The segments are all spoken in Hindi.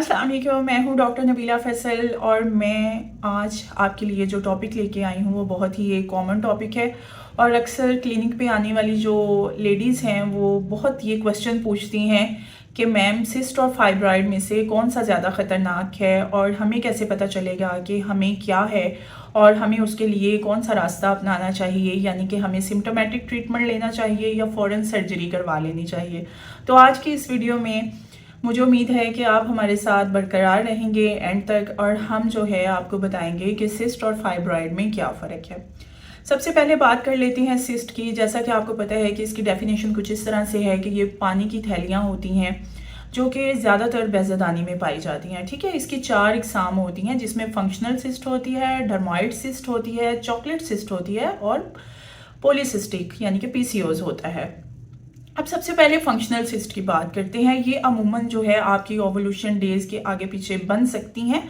अस्सलाम वालेकुम, मैं हूँ डॉक्टर नबीला फैसल और मैं आज आपके लिए जो टॉपिक लेके आई हूँ वो बहुत ही एक कॉमन टॉपिक है। और अक्सर क्लिनिक पे आने वाली जो लेडीज़ हैं वो बहुत ये क्वेश्चन पूछती हैं कि मैम सिस्ट और फाइब्रॉइड में से कौन सा ज़्यादा ख़तरनाक है और हमें कैसे पता चलेगा कि हमें क्या है और हमें उसके लिए कौन सा रास्ता अपनाना चाहिए, यानी कि हमें सिम्टोमेटिक ट्रीटमेंट लेना चाहिए या फ़ौरन सर्जरी करवा लेनी चाहिए। तो आज की इस वीडियो में मुझे उम्मीद है कि आप हमारे साथ बरकरार रहेंगे एंड तक और हम जो है आपको बताएंगे कि सिस्ट और फाइब्रॉइड में क्या फ़र्क है। सबसे पहले बात कर लेते हैं सिस्ट की। जैसा कि आपको पता है कि इसकी डेफिनेशन कुछ इस तरह से है कि ये पानी की थैलियाँ होती हैं जो कि ज़्यादातर बेज़दानी में पाई जाती हैं। ठीक है, इसकी 4 इकसाम होती हैं जिसमें फंक्शनल सिस्ट होती है, डर्मॉइड सिस्ट होती है, चॉकलेट सिस्ट होती है और पॉलीसिस्टिक यानी कि पीसीओज होता है। अब सबसे पहले फंक्शनल सिस्ट की बात करते हैं। ये अमूमन जो है आपकी ओवुलेशन डेज के आगे पीछे बन सकती हैं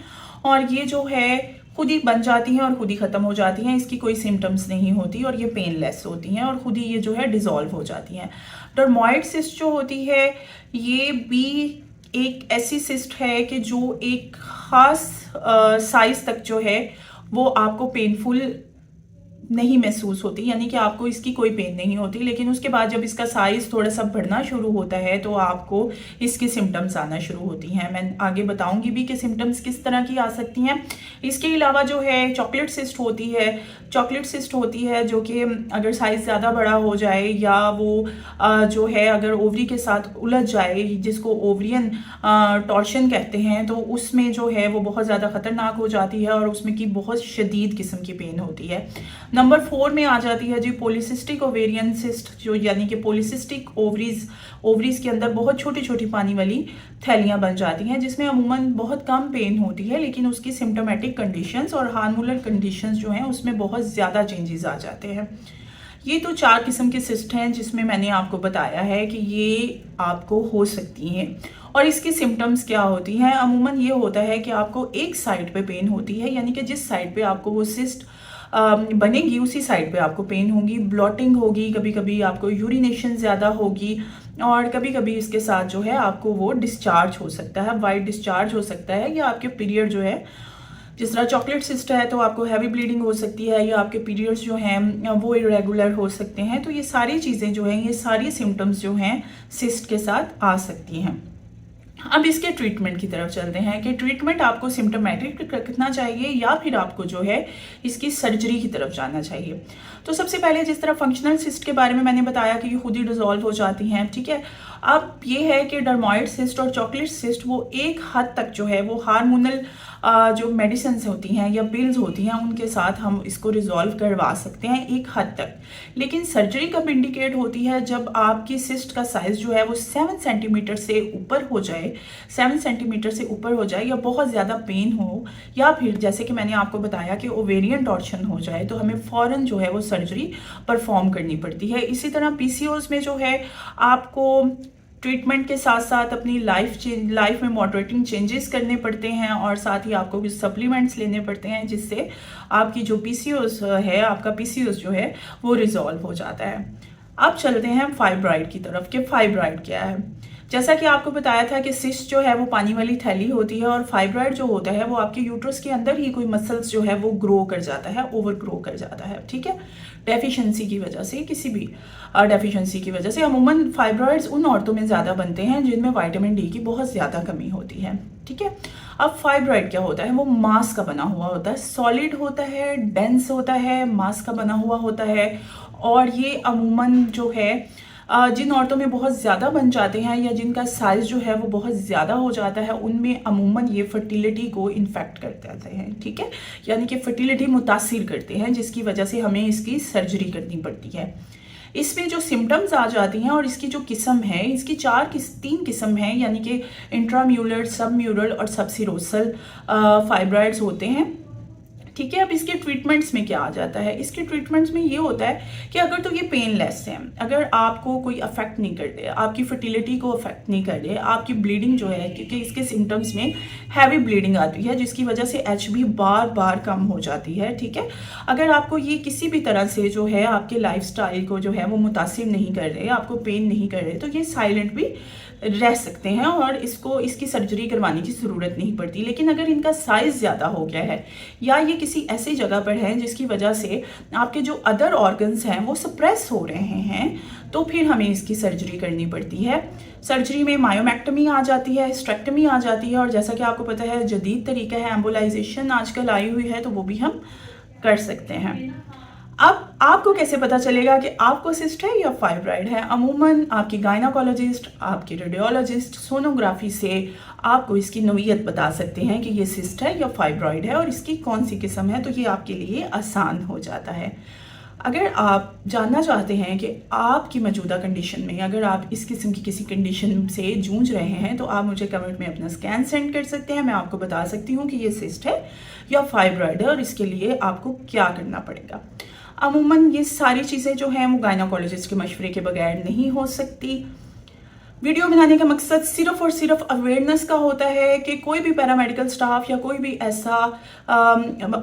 और ये जो है खुद ही बन जाती हैं और खुद ही ख़त्म हो जाती हैं। इसकी कोई सिम्टम्स नहीं होती और ये पेनलेस होती हैं और खुद ही ये जो है डिज़ोल्व हो जाती हैं। डर्मॉइड सिस्ट जो होती है ये भी एक ऐसी सिस्ट है कि जो एक ख़ास साइज़ तक जो है वो आपको पेनफुल नहीं महसूस होती, यानी कि आपको इसकी कोई पेन नहीं होती। लेकिन उसके बाद जब इसका साइज़ थोड़ा सा बढ़ना शुरू होता है तो आपको इसकी सिम्टम्स आना शुरू होती हैं। मैं आगे बताऊंगी भी कि सिम्टम्स किस तरह की आ सकती हैं। इसके अलावा जो है चॉकलेट सिस्ट होती है। चॉकलेट सिस्ट होती है जो कि अगर साइज़ ज़्यादा बड़ा हो जाए या वो जो है अगर ओवरी के साथ उलझ जाए, जिसको ओवरियन टॉर्शन कहते हैं, तो उसमें जो है वो बहुत ज़्यादा ख़तरनाक हो जाती है और उसमें की बहुत शदीद किस्म की पेन होती है। नंबर 4 में आ जाती है जी पॉलीसिस्टिक ओवेरियन सिस्ट, जो यानी कि पॉलीसिस्टिक ओवरीज के अंदर बहुत छोटी छोटी पानी वाली थैलियां बन जाती हैं जिसमें अमूमन बहुत कम पेन होती है, लेकिन उसकी सिम्टोमेटिक कंडीशंस और हार्मोनल कंडीशंस जो हैं उसमें बहुत ज़्यादा चेंजेस आ जाते हैं। ये तो 4 किस्म के सिस्ट हैं जिसमें मैंने आपको बताया है कि ये आपको हो सकती हैं। और इसकी सिम्टम्स क्या होती हैं? अमूमन ये होता है कि आपको एक साइड पे पेन होती है, यानी कि जिस साइड पे आपको वो सिस्ट बनेगी उसी साइड पे आपको पेन होगी, ब्लॉटिंग होगी, कभी कभी आपको यूरिनेशन ज़्यादा होगी और कभी कभी इसके साथ जो है आपको वो डिस्चार्ज हो सकता है, वाइट डिस्चार्ज हो सकता है, या आपके पीरियड जो है जिस तरह चॉकलेट सिस्ट है तो आपको हैवी ब्लीडिंग हो सकती है या आपके पीरियड्स जो हैं वो इरेगुलर हो सकते हैं। तो ये सारी चीज़ें जो हैं, ये सारी सिम्टम्स जो हैं सिस्ट के साथ आ सकती हैं। अब इसके ट्रीटमेंट की तरफ चलते हैं कि ट्रीटमेंट आपको सिम्टोमेटिक रखना चाहिए या फिर आपको जो है इसकी सर्जरी की तरफ जाना चाहिए। तो सबसे पहले जिस तरह फंक्शनल सिस्ट के बारे में मैंने बताया कि ये खुद ही डिजोल्व हो जाती हैं, ठीक है। अब ये है कि डर्मॉइड सिस्ट और चॉकलेट सिस्ट वो एक हद तक जो है वो हार्मोनल जो मेडिसिन होती हैं या पिल्स होती हैं उनके साथ हम इसको रिजॉल्व करवा सकते हैं एक हद तक। लेकिन सर्जरी कब इंडिकेट होती है? जब आपकी सिस्ट का साइज जो है वो 7 सेंटीमीटर से ऊपर हो जाए, 7 सेंटीमीटर से ऊपर हो जाए या बहुत ज़्यादा पेन हो, या फिर जैसे कि मैंने आपको बताया कि ओवेरियन टॉर्शन हो जाए, तो हमें फ़ौरन जो है वो सर्जरी परफॉर्म करनी पड़ती है। इसी तरह पीसीओज में जो है आपको ट्रीटमेंट के साथ साथ अपनी लाइफ में मॉडरेटिंग चेंजेस करने पड़ते हैं और साथ ही आपको कुछ सप्लीमेंट्स लेने पड़ते हैं जिससे आपकी जो पीसीओस है, आपका पीसीओस जो है वो रिजॉल्व हो जाता है। अब चलते हैं फाइब्रॉइड की तरफ कि फाइब्रॉइड क्या है। जैसा कि आपको बताया था कि सिस्ट जो है वो पानी वाली थैली होती है और फाइब्रॉइड जो होता है वो आपके यूट्रस के अंदर ही कोई मसल्स जो है वो ग्रो कर जाता है, ओवर ग्रो कर जाता है, ठीक है, डेफिशिएंसी की वजह से, किसी भी डेफिशिएंसी की वजह से। अमूमन फाइब्रॉइड्स उन औरतों में ज़्यादा बनते हैं जिनमें विटामिन डी की बहुत ज़्यादा कमी होती है, ठीक है। अब फाइब्रॉइड क्या होता है? वो मांस का बना हुआ होता है, सॉलिड होता है, डेंस होता है, मांस का बना हुआ होता है। और ये अमूमन जो है जिन औरतों में बहुत ज़्यादा बन जाते हैं या जिनका साइज़ जो है वो बहुत ज़्यादा हो जाता है उनमें अमूमन ये फर्टिलिटी को इन्फेक्ट कर देते हैं, ठीक है, यानी कि फर्टिलिटी मुतासिर करते हैं जिसकी वजह से हमें इसकी सर्जरी करनी पड़ती है। इसमें जो सिम्टम्स आ जाती हैं और इसकी जो किस्म है, इसकी 3 किस्म हैं, यानी कि इंट्राम्यूलर, सबम्यूरल और सबसिरोसल फाइब्रॉइड्स होते हैं। ठीक है। अब इसके ट्रीटमेंट्स में क्या आ जाता है, इसके ट्रीटमेंट्स में ये होता है कि अगर तो ये पेनलेस है, अगर आपको कोई अफेक्ट नहीं कर दे, आपकी फर्टिलिटी को अफेक्ट नहीं कर दे, आपकी ब्लीडिंग जो है, क्योंकि इसके सिम्टम्स में हैवी ब्लीडिंग आती है जिसकी वजह से HB बार बार कम हो जाती है, ठीक है। अगर आपको ये किसी भी तरह से जो है आपके लाइफस्टाइल को जो है वो मुतासिर नहीं कर रहे, आपको पेन नहीं कर रहे, तो ये साइलेंट भी रह सकते हैं और इसकी सर्जरी करवाने की ज़रूरत नहीं पड़ती। लेकिन अगर इनका साइज़ ज़्यादा हो गया है या ये किसी ऐसी जगह पर है जिसकी वजह से आपके जो अदर ऑर्गन्स हैं वो सप्रेस हो रहे हैं, तो फिर हमें इसकी सर्जरी करनी पड़ती है। सर्जरी में मायोमेक्टमी आ जाती है, हिस्टेरेक्टमी आ जाती है, और जैसा कि आपको पता है जदीद तरीका है, एम्बोलाइजेशन आजकल आई हुई है, तो वो भी हम कर सकते हैं। अब आपको कैसे पता चलेगा कि आपको सिस्ट है या फाइब्राइड है? अमूमन आपकी गायनाकोलॉजिस्ट, आपकी रेडियोलॉजिस्ट सोनोग्राफी से आपको इसकी नौइयत बता सकते हैं कि ये सिस्ट है या फाइब्राइड है और इसकी कौन सी किस्म है, तो ये आपके लिए आसान हो जाता है। अगर आप जानना चाहते हैं कि आपकी मौजूदा कंडीशन में अगर आप इस किस्म की किसी कंडीशन से जूझ रहे हैं, तो आप मुझे कमेंट में अपना स्कैन सेंड कर सकते हैं। मैं आपको बता सकती हूँ कि ये सिस्ट है या फाइब्राइड है और इसके लिए आपको क्या करना पड़ेगा। अमूमन ये सारी चीज़ें जो हैं वो गायनाकोलॉजिस्ट के मशवरे के बगैर नहीं हो सकती। वीडियो बनाने का मकसद सिर्फ और सिर्फ अवेयरनेस का होता है कि कोई भी पैरामेडिकल स्टाफ या कोई भी ऐसा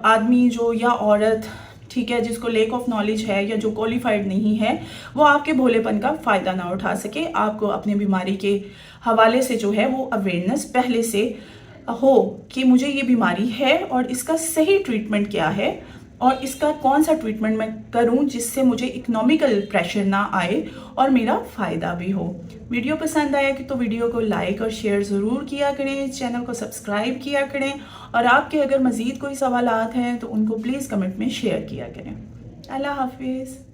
आदमी जो या औरत, ठीक है, जिसको लेक ऑफ नॉलेज है या जो क्वालिफाइड नहीं है, वो आपके भोलेपन का फ़ायदा ना उठा सके। आपको अपनी बीमारी के हवाले से जो है वो अवेयरनेस पहले से हो कि मुझे ये बीमारी है और इसका सही ट्रीटमेंट क्या है और इसका कौन सा ट्रीटमेंट मैं करूं जिससे मुझे इकोनॉमिकल प्रेशर ना आए और मेरा फ़ायदा भी हो। वीडियो पसंद आया कि तो वीडियो को लाइक और शेयर ज़रूर किया करें, चैनल को सब्सक्राइब किया करें, और आपके अगर मज़ीद कोई सवालात हैं तो उनको प्लीज़ कमेंट में शेयर किया करें। अल्लाह हाफिज़।